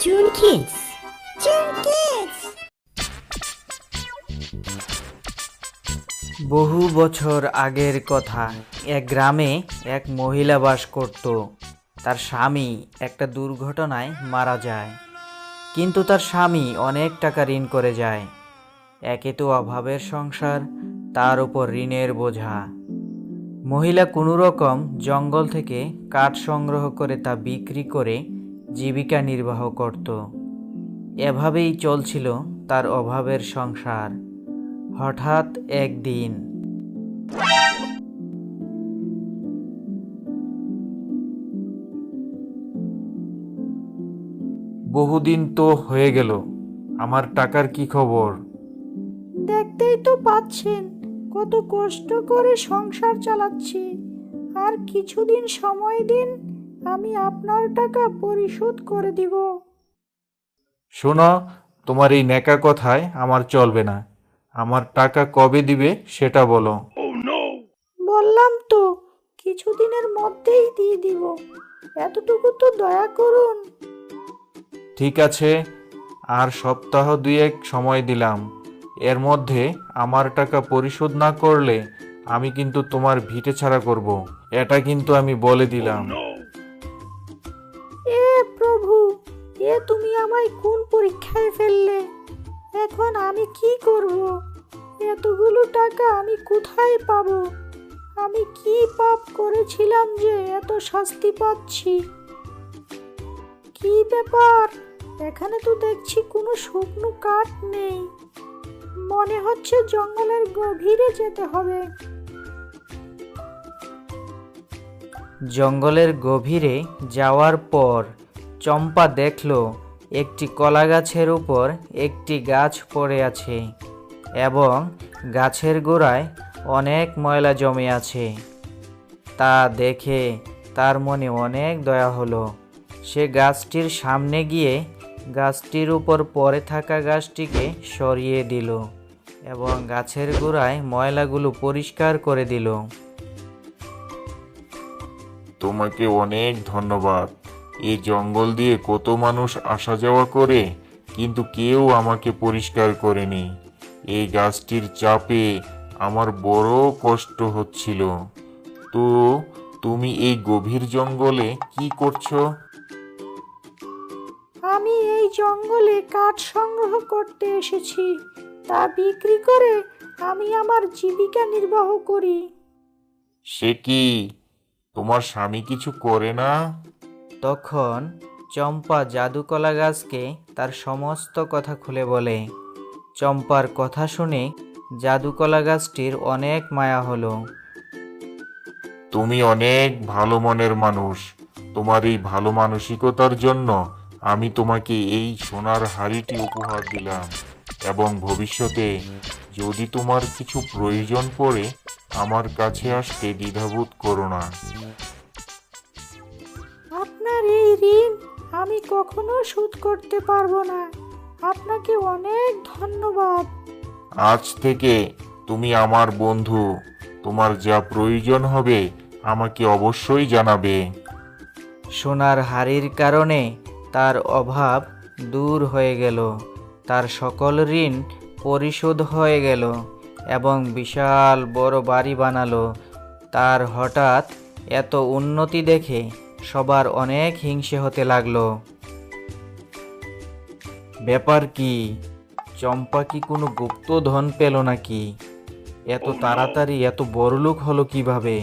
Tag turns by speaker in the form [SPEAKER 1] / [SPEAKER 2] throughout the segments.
[SPEAKER 1] Junkies. Junkies.
[SPEAKER 2] বহু বছর আগের কথা। এক গ্রামে এক মহিলা বাস করত। তার স্বামী একটা দুর্ঘটনায় মারা যায়, কিন্তু তার স্বামী অনেক টাকা ঋণ করে যায়। একে তো অভাবের সংসার, তার উপর ঋণের বোঝা। মহিলা কোনো রকম জঙ্গল থেকে কাঠ সংগ্রহ করে তা বিক্রি করে জীবিকা নির্বাহ করত। এভাবেই চলছিল তার অভাবের সংসার। হঠাৎ একদিন বহুদিন তো হয়ে গেল, আমার টাকার কি খবর?
[SPEAKER 3] দেখতেই তো পাচ্ছেন কত কষ্ট করে সংসার চালাচ্ছি। আর কিছুদিন সময় দিন, আমি আপনার টাকা পরিশোধ করে দিব।
[SPEAKER 4] শোনো, তোমার এই ন্যাকা কথায় আমার চলবে না। আমার টাকা কবে দিবে সেটা বলো।
[SPEAKER 3] বললাম তো, কিছুদিনের মধ্যেই দিয়ে দিব। এতটুকু তো দয়া করুন।
[SPEAKER 4] ঠিক আছে, আর সপ্তাহ দুয়েক সময় দিলাম। এর মধ্যে আমার টাকা পরিশোধ না করলে আমি কিন্তু তোমার ভিটে ছাড়া করব। এটা কিন্তু আমি বলে দিলাম।
[SPEAKER 3] এ প্রভু, এ তুমি আমায় কোন পরীক্ষায় ফেললে? এখন আমি কি করব? এতগুলো টাকা আমি কোথায় পাবো? আমি কি পাপ করেছিলাম যে এত শাস্তি পাচ্ছি? কি ব্যাপার? এখানে তো দেখছি কোনো শুকনো কাঠ নেই। মনে হচ্ছে জঙ্গলের গভীরে যেতে হবে।
[SPEAKER 2] জঙ্গলের গভীরে যাওয়ার পর চম্পা দেখল একটি কলা গাছের উপর একটি গাছ পড়ে আছে এবং গাছের গোড়ায় অনেক ময়লা জমে আছে। তা দেখে তার মনে অনেক দয়া হলো। সে গাছটির সামনে গিয়ে গাছটির উপর পড়ে থাকা গাছটিকে সরিয়ে দিল এবং গাছের গোড়ায় ময়লাগুলো পরিষ্কার করে দিল।
[SPEAKER 4] তোমাকে অনেক ধন্যবাদ। এই জঙ্গল দিয়ে কত মানুষ আসা যাওয়া করে, কিন্তু কেউ আমাকে পরিষ্কার করেনি। এই গাছটির চাপে আমার বড় কষ্ট হচ্ছিল। তো তুমি এই গভীর জঙ্গলে কি করছো?
[SPEAKER 3] আমি এই জঙ্গলে কাঠ সংগ্রহ করতে এসেছি। তা বিক্রি করে আমি আমার জীবিকা নির্বাহ করি।
[SPEAKER 4] সে কি, তোমার স্বামী কিছু করে না?
[SPEAKER 2] তখন চম্পা জাদুকলা গাছকে তার সমস্ত কথা খুলে বলে। চম্পার কথা শুনে জাদুকলা গাছটির অনেক মায়া হলো।
[SPEAKER 4] তুমি অনেক ভালো মনের মানুষ। তোমার এই ভালো মানসিকতার জন্য আমি তোমাকে এই সোনার হাড়িটি উপহার দিলাম, এবং ভবিষ্যতে যদি তোমার কিছু প্রয়োজন পড়ে আমার কাছে আসতে দ্বিধাবোধ করো না।
[SPEAKER 3] আপনার এই ঋণ আমি কখনো শোধ করতে পারবো না। আপনাকে অনেক ধন্যবাদ।
[SPEAKER 4] আজ থেকে তুমি আমার বন্ধু। তোমার যা প্রয়োজন হবে আমাকে অবশ্যই জানাবে।
[SPEAKER 2] সোনার হাড়ির কারণে তার অভাব দূর হয়ে গেল, তার সকল ঋণ পরিশোধ হয়ে গেল এবং বিশাল বড় বাড়ি বানালো। তার হঠাৎ এত উন্নতি দেখে সবার অনেক হিংসে হতে লাগলো। ব্যাপার কি? চম্পা কি কোনো গুপ্ত ধন পেল নাকি? এত তাড়াতাড়ি এত বড়লোক হলো কিভাবে?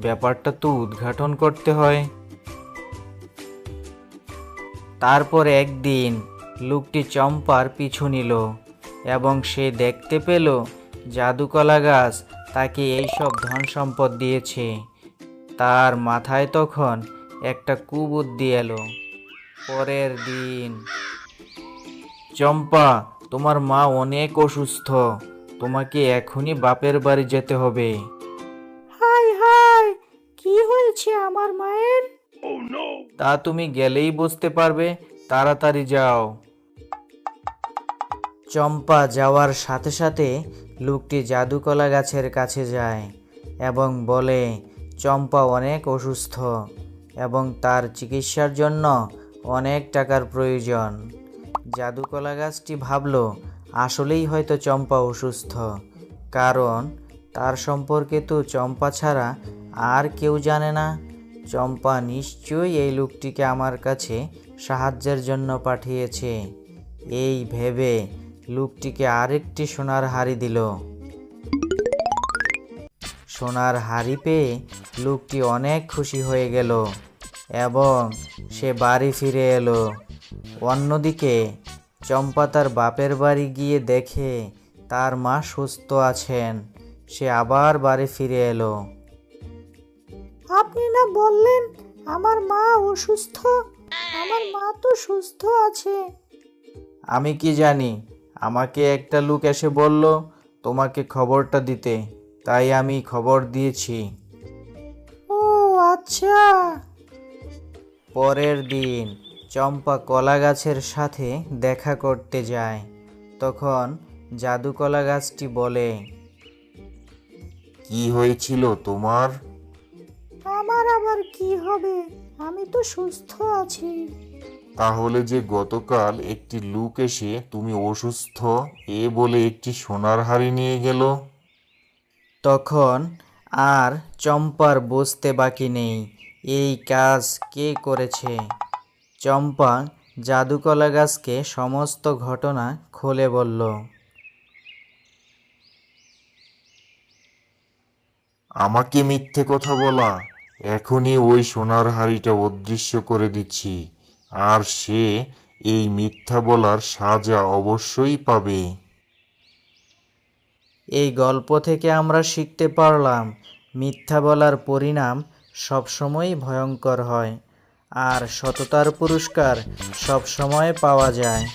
[SPEAKER 2] ব্যাপারটা তো উদ্ঘাটন করতে হয়। তারপর একদিন লোকটি চম্পার পিছু নিল এবং সে দেখতে পেল জাদুকলা গাছ তাকে এইসব ধন সম্পদ দিয়েছে। তার মাথায় তখন একটা কুবুদ্ধি এলো। পরের দিন, চম্পা, তোমার মা অনেক অসুস্থ, তোমাকে এখনই বাপের বাড়ি যেতে হবে।
[SPEAKER 3] হায় হায়, কি হয়েছে আমার মায়ের?
[SPEAKER 2] তা তুমি গেলেই বুঝতে পারবে, তাড়াতাড়ি যাও। চম্পা যাওয়ার সাথে সাথে লোকটি জাদুকলা গাছের কাছে যায় এবং বলে চম্পা অনেক অসুস্থ এবং তার চিকিৎসার জন্য অনেক টাকার প্রয়োজন। জাদুকলা গাছটি ভাবল আসলেই হয়তো চম্পা অসুস্থ, কারণ তার সম্পর্কে তো চম্পা ছাড়া আর কেউ জানে না। চম্পা নিশ্চয়ই এই লোকটিকে আমার কাছে সাহায্যের জন্য পাঠিয়েছে। এই ভেবে লোকটিকে আরেকটি সোনার হাড়ি দিল। সোনার হাড়ি পেয়ে লোকটি অনেক খুশি হয়ে গেল এবং সে বাড়ি ফিরে এলো। অন্যদিকে চম্পা তার বাপের বাড়ি গিয়ে দেখে তার মা সুস্থ আছেন। সে আবার বাড়ি ফিরে এলো।
[SPEAKER 3] আপনি না বললেন আমার মা অসুস্থ? আমার মা তো সুস্থ আছে।
[SPEAKER 2] আমি কি জানি, আমাকে একটা লোক এসে বলল তোমাকে খবরটা দিতে, তাই আমি খবর দিয়েছি।
[SPEAKER 3] ও আচ্ছা।
[SPEAKER 2] পরের দিন চম্পা কলা গাছের সাথে দেখা করতে যায়। তখন জাদু কলা গাছটি বলে,
[SPEAKER 4] কি হয়েছিল তোমার?
[SPEAKER 3] আমার আবার কি হবে, আমি তো সুস্থ আছি।
[SPEAKER 4] তাহলে যে গতকাল একটি লোক এসে তুমি অসুস্থ এ বলে একটি সোনার হাড়ি নিয়ে গেল?
[SPEAKER 2] তখন আর চম্পার বুঝতে বাকি নেই এই কাজ কে করেছে। চম্পা জাদুকলা গাছকে সমস্ত ঘটনা খুলে বলল।
[SPEAKER 4] আমাকে মিথ্যে কথা বলা, এখনই ওই সোনার হাড়িটা অদৃশ্য করে দিচ্ছি, আর সে এই মিথ্যা বলার সাজা অবশ্যই পাবে।
[SPEAKER 2] এই গল্প থেকে আমরা শিখতে পারলাম মিথ্যা বলার পরিণাম সবসময়ই ভয়ঙ্কর হয়, আর সততার পুরস্কার সবসময় পাওয়া যায়।